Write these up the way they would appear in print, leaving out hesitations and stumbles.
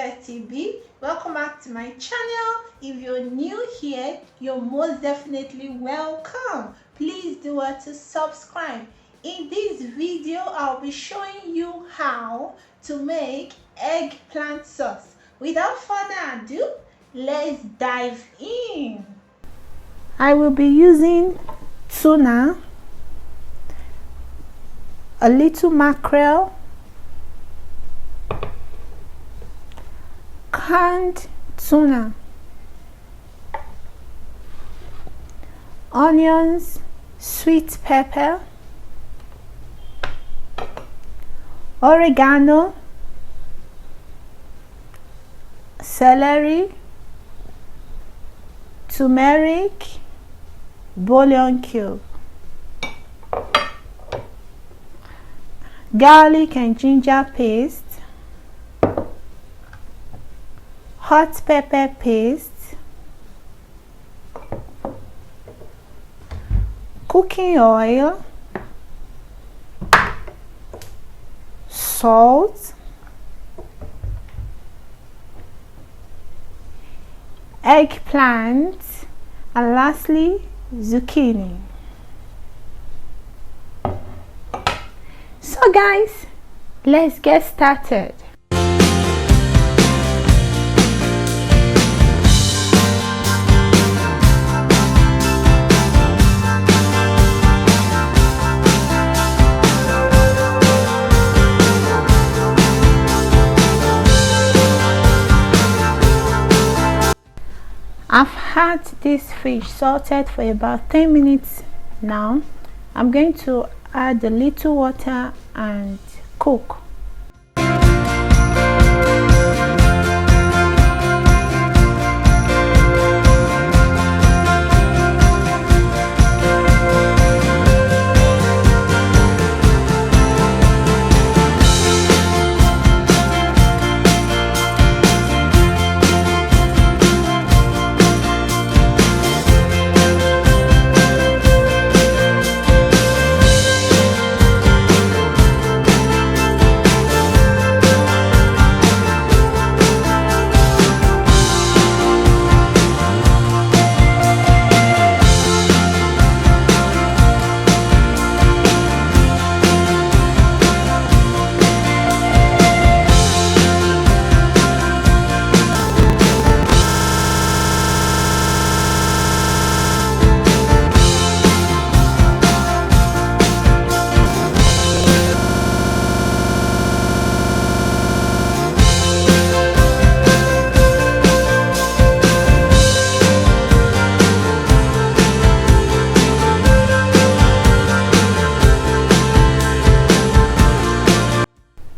Courgette TV. Welcome back to my channel. If you're new here, you're most definitely welcome. Please do what to subscribe. In this video, I'll be showing you how to make eggplant sauce. Without further ado, let's dive in. I will be using tuna, a little mackerel, canned tuna, onions, sweet pepper, oregano, celery, turmeric, bouillon cube, garlic and ginger paste, hot pepper paste, cooking oil, salt, eggplant, and lastly zucchini. So guys, let's get started. I've had this fish salted for about 10 minutes now. I'm going to add a little water and cook.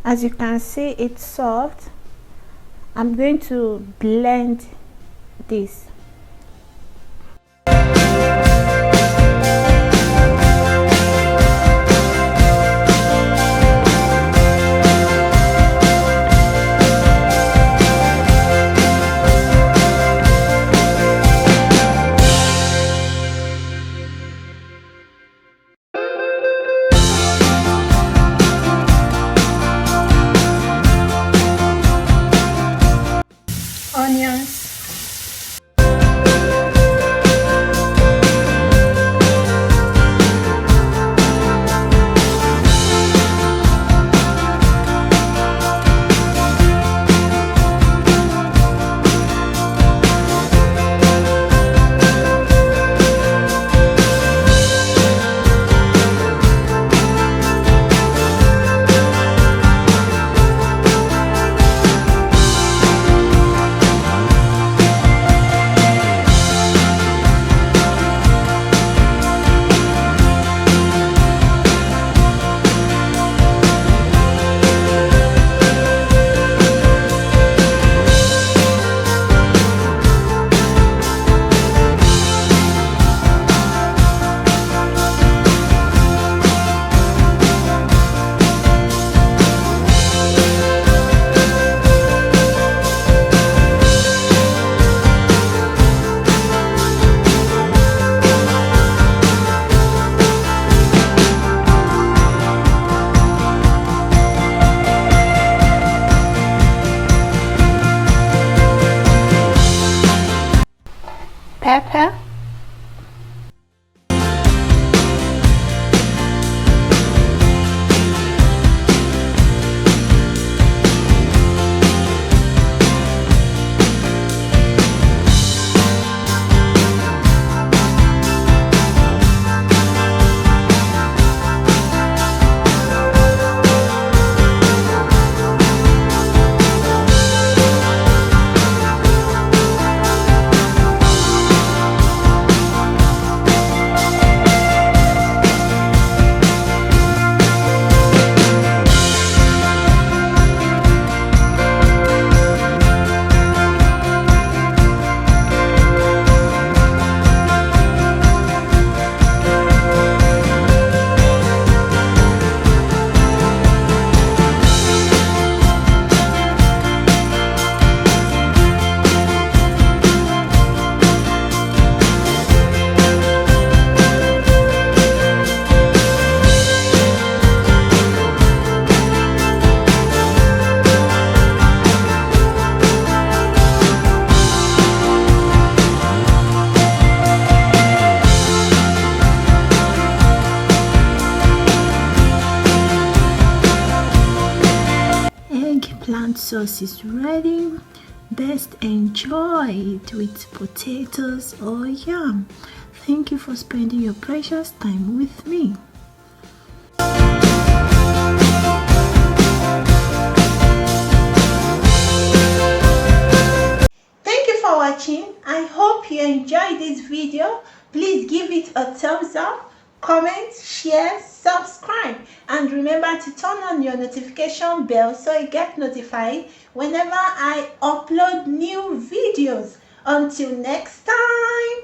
As you can see, it's soft. I'm going to blend this. Onions, pepper, eggplant sauce is ready. Best enjoy it with potatoes or yam. Thank you for spending your precious time with me. Thank you for watching. I hope you enjoyed this video. Please give it a thumbs up, comment, share, subscribe, and remember to turn on your notification bell so you get notified whenever I upload new videos. Until next time.